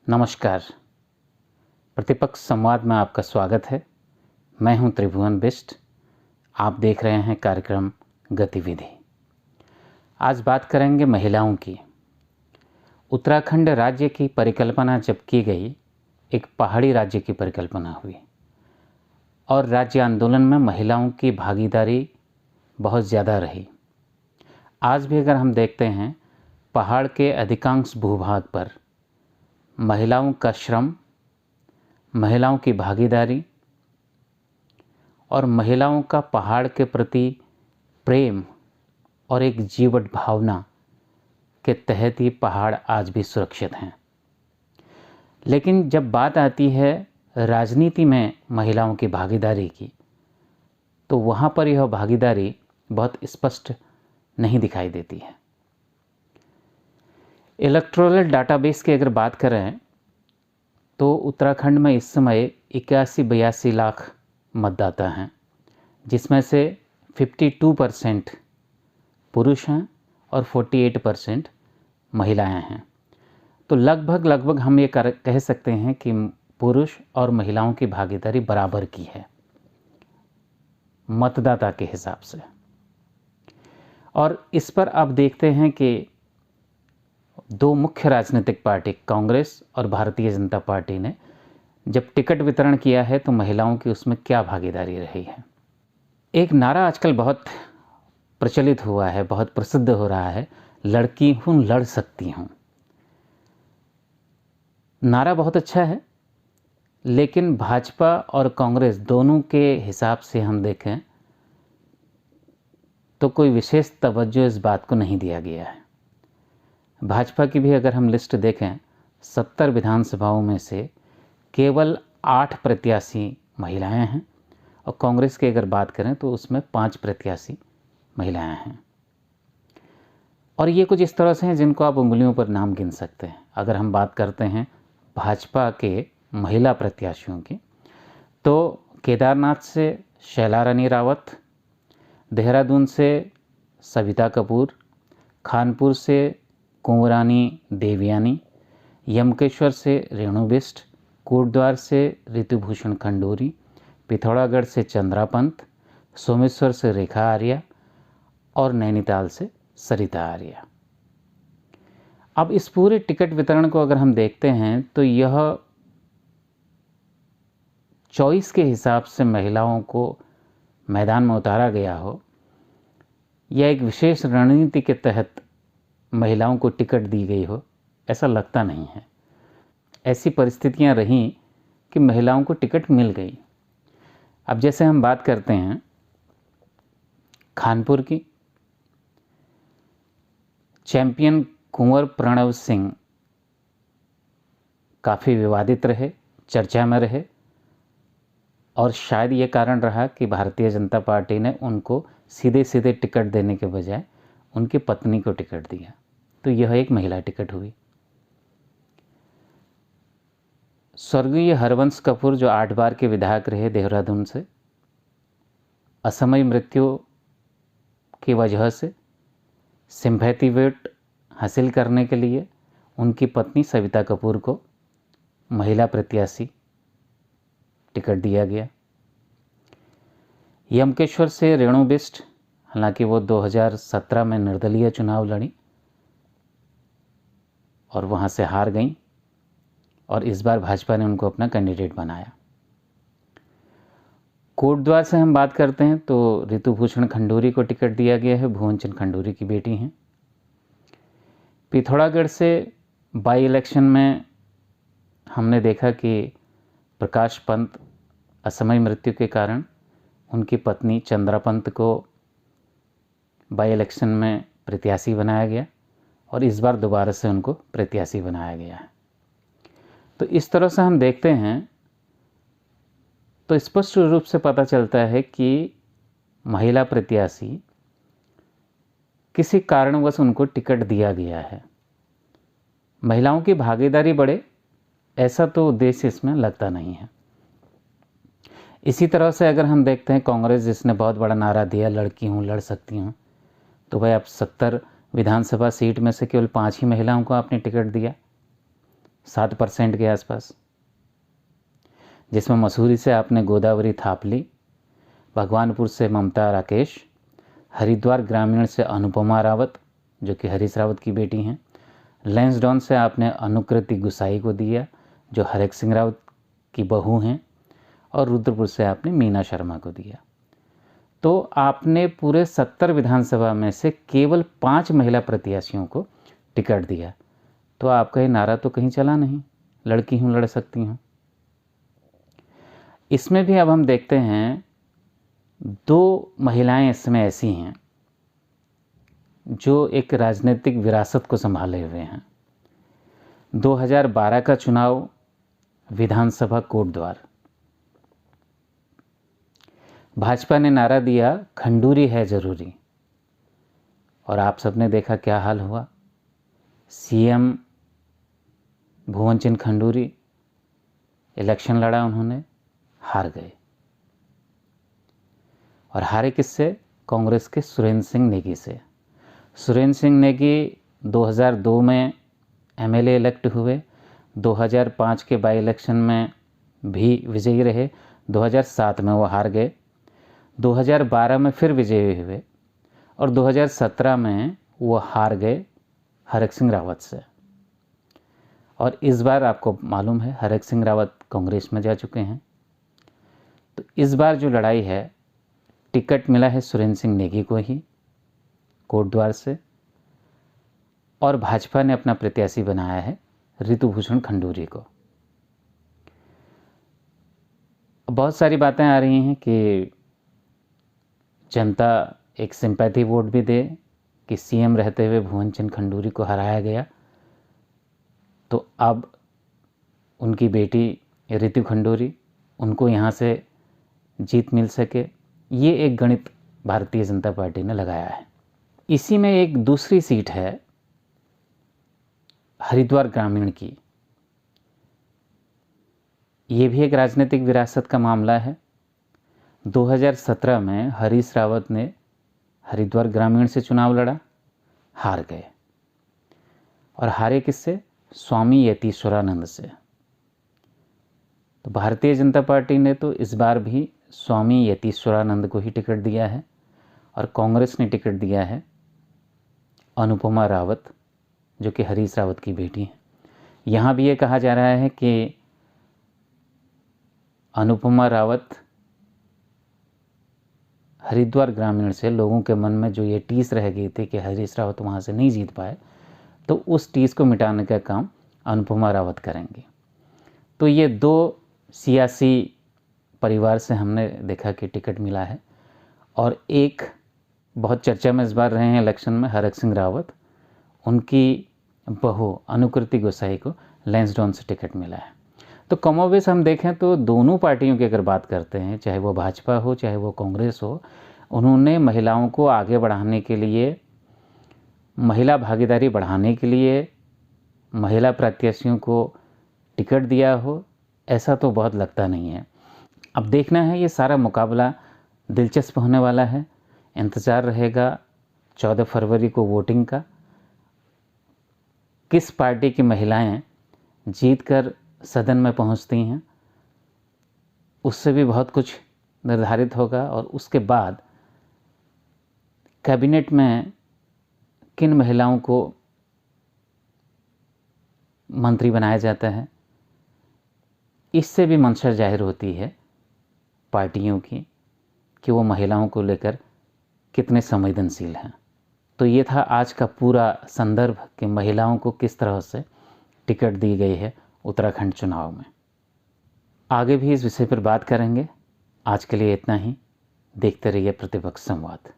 नमस्कार। प्रतिपक्ष संवाद में आपका स्वागत है। मैं हूं त्रिभुवन बिष्ट। आप देख रहे हैं कार्यक्रम गतिविधि। आज बात करेंगे महिलाओं की। उत्तराखंड राज्य की परिकल्पना जब की गई, एक पहाड़ी राज्य की परिकल्पना हुई और राज्य आंदोलन में महिलाओं की भागीदारी बहुत ज़्यादा रही। आज भी अगर हम देखते हैं, पहाड़ के अधिकांश भूभाग पर महिलाओं का श्रम, महिलाओं की भागीदारी और महिलाओं का पहाड़ के प्रति प्रेम और एक जीवट भावना के तहत ही पहाड़ आज भी सुरक्षित हैं। लेकिन जब बात आती है राजनीति में महिलाओं की भागीदारी की, तो वहाँ पर यह भागीदारी बहुत स्पष्ट नहीं दिखाई देती है। इलेक्टोरल डाटाबेस की अगर बात करें तो उत्तराखंड में इस समय 81-82 लाख मतदाता हैं, जिसमें से 52% पुरुष हैं और 48% महिलाएं हैं। तो लगभग हम ये कह सकते हैं कि पुरुष और महिलाओं की भागीदारी बराबर की है मतदाता के हिसाब से। और इस पर आप देखते हैं कि दो मुख्य राजनीतिक पार्टी कांग्रेस और भारतीय जनता पार्टी ने जब टिकट वितरण किया है तो महिलाओं की उसमें क्या भागीदारी रही है। एक नारा आजकल बहुत प्रचलित हुआ है, बहुत प्रसिद्ध हो रहा है, लड़की हूँ लड़ सकती हूँ। नारा बहुत अच्छा है, लेकिन भाजपा और कांग्रेस दोनों के हिसाब से हम देखें तो कोई विशेष तवज्जो इस बात को नहीं दिया गया है। भाजपा की भी अगर हम लिस्ट देखें, 70 विधानसभाओं में से केवल 8 प्रत्याशी महिलाएं हैं और कांग्रेस की अगर बात करें तो उसमें 5 प्रत्याशी महिलाएं हैं। और ये कुछ इस तरह से हैं जिनको आप उंगलियों पर नाम गिन सकते हैं। अगर हम बात करते हैं भाजपा के महिला प्रत्याशियों की, तो केदारनाथ से शैला रानी रावत, देहरादून से सविता कपूर, खानपुर से कुंवरानी देवयानी, यमकेश्वर से रेणु बिष्ट, कोटद्वार से ऋतुभूषण खंडूरी, पिथौरागढ़ से चंद्रा पंत, सोमेश्वर से रेखा आर्या और नैनीताल से सरिता आर्या। अब इस पूरे टिकट वितरण को अगर हम देखते हैं तो यह चॉइस के हिसाब से महिलाओं को मैदान में उतारा गया हो या एक विशेष रणनीति के तहत महिलाओं को टिकट दी गई हो, ऐसा लगता नहीं है। ऐसी परिस्थितियां रहीं कि महिलाओं को टिकट मिल गई। अब जैसे हम बात करते हैं खानपुर की, चैंपियन कुंवर प्रणव सिंह काफ़ी विवादित रहे, चर्चा में रहे और शायद ये कारण रहा कि भारतीय जनता पार्टी ने उनको सीधे सीधे टिकट देने के बजाय उनकी पत्नी को टिकट दिया, तो यह एक महिला टिकट हुई। स्वर्गीय हरवंश कपूर जो 8 बार के विधायक रहे देहरादून से, असमय मृत्यु की वजह से सिंपैथी वोट हासिल करने के लिए उनकी पत्नी सविता कपूर को महिला प्रत्याशी टिकट दिया गया। यमकेश्वर से रेणु बिष्ट, हालांकि वो 2017 में निर्दलीय चुनाव लड़ी और वहाँ से हार गई और इस बार भाजपा ने उनको अपना कैंडिडेट बनाया। कोटद्वार से हम बात करते हैं तो ऋतुभूषण खंडूरी को टिकट दिया गया है, भुवन चंद खंडूरी की बेटी हैं। पिथौरागढ़ से बाई इलेक्शन में हमने देखा कि प्रकाश पंत असमय मृत्यु के कारण उनकी पत्नी चंद्रा पंत को बाई इलेक्शन में प्रत्याशी बनाया गया और इस बार दोबारा से उनको प्रत्याशी बनाया गया है। तो इस तरह से हम देखते हैं तो स्पष्ट रूप से पता चलता है कि महिला प्रत्याशी किसी कारणवश उनको टिकट दिया गया है। महिलाओं की भागीदारी बढ़े, ऐसा तो उद्देश्य इसमें लगता नहीं है। इसी तरह से अगर हम देखते हैं कांग्रेस, जिसने बहुत बड़ा नारा दिया लड़की हूँ लड़ सकती हूँ, तो भाई आप 70 विधानसभा सीट में से केवल 5 ही महिलाओं को आपने टिकट दिया। 7% के आसपास, जिसमें मसूरी से आपने गोदावरी थापली, भगवानपुर से ममता राकेश, हरिद्वार ग्रामीण से अनुपमा रावत जो कि हरीश रावत की बेटी हैं, लैंसडॉन से आपने अनुकृति गुसाई को दिया जो हरेक सिंह रावत की बहू हैं, और रुद्रपुर से आपने मीना शर्मा को दिया। तो आपने पूरे 70 विधानसभा में से केवल 5 महिला प्रत्याशियों को टिकट दिया। तो आपका ये नारा तो कहीं चला नहीं, लड़की हूँ लड़ सकती हूँ। इसमें भी अब हम देखते हैं 2 महिलाएं इसमें ऐसी हैं जो एक राजनीतिक विरासत को संभाले हुए हैं। 2012 का चुनाव, विधानसभा कोटद्वार, भाजपा ने नारा दिया खंडूरी है जरूरी, और आप सबने देखा क्या हाल हुआ। सीएम भुवन चंद खंडूरी इलेक्शन लड़ा, उन्होंने हार गए, और हारे किससे? कांग्रेस के सुरेंद्र सिंह नेगी से। सुरेंद्र सिंह नेगी 2002 में एमएलए इलेक्ट हुए, 2005 के बाई इलेक्शन में भी विजयी रहे, 2007 में वो हार गए, 2012 में फिर विजयी हुए, और 2017 में वो हार गए हरेक सिंह रावत से। और इस बार आपको मालूम है हरेक सिंह रावत कांग्रेस में जा चुके हैं। तो इस बार जो लड़ाई है, टिकट मिला है सुरेंद्र सिंह नेगी को ही कोटद्वार से, और भाजपा ने अपना प्रत्याशी बनाया है ऋतुभूषण खंडूरी को। बहुत सारी बातें आ रही हैं कि जनता एक सिंपैथी वोट भी दे कि सीएम रहते हुए भुवन चंद खंडूरी को हराया गया, तो अब उनकी बेटी ऋतु खंडूरी, उनको यहाँ से जीत मिल सके। ये एक गणित भारतीय जनता पार्टी ने लगाया है। इसी में एक दूसरी सीट है हरिद्वार ग्रामीण की। ये भी एक राजनीतिक विरासत का मामला है। 2017 में हरीश रावत ने हरिद्वार ग्रामीण से चुनाव लड़ा, हार गए, और हारे किससे? स्वामी यतीश्वरानंद से। तो भारतीय जनता पार्टी ने तो इस बार भी स्वामी यतीश्वरानंद को ही टिकट दिया है, और कांग्रेस ने टिकट दिया है अनुपमा रावत जो कि हरीश रावत की बेटी है। यहाँ भी ये कहा जा रहा है कि अनुपमा रावत हरिद्वार ग्रामीण से लोगों के मन में जो ये टीस रह गई थी कि हरीश रावत वहाँ से नहीं जीत पाए, तो उस टीस को मिटाने का काम अनुपमा रावत करेंगे। तो ये 2 सियासी परिवार से हमने देखा कि टिकट मिला है, और एक बहुत चर्चा में इस बार रहे हैं इलेक्शन में हरेक सिंह रावत, उनकी बहू अनुकृति गोसाई को लैंसडॉन से टिकट मिला है। तो कमोबेश हम देखें तो दोनों पार्टियों की अगर बात करते हैं, चाहे वो भाजपा हो चाहे वो कांग्रेस हो, उन्होंने महिलाओं को आगे बढ़ाने के लिए, महिला भागीदारी बढ़ाने के लिए महिला प्रत्याशियों को टिकट दिया हो, ऐसा तो बहुत लगता नहीं है। अब देखना है, ये सारा मुकाबला दिलचस्प होने वाला है। इंतज़ार रहेगा 14 फरवरी को वोटिंग का, किस पार्टी की महिलाएं जीतकर सदन में पहुंचती हैं, उससे भी बहुत कुछ निर्धारित होगा। और उसके बाद कैबिनेट में किन महिलाओं को मंत्री बनाया जाता है, इससे भी मंशा जाहिर होती है पार्टियों की कि वो महिलाओं को लेकर कितने संवेदनशील हैं। तो ये था आज का पूरा संदर्भ कि महिलाओं को किस तरह से टिकट दी गई है उत्तराखंड चुनाव में। आगे भी इस विषय पर बात करेंगे। आज के लिए इतना ही। देखते रहिए प्रतिपक्ष संवाद।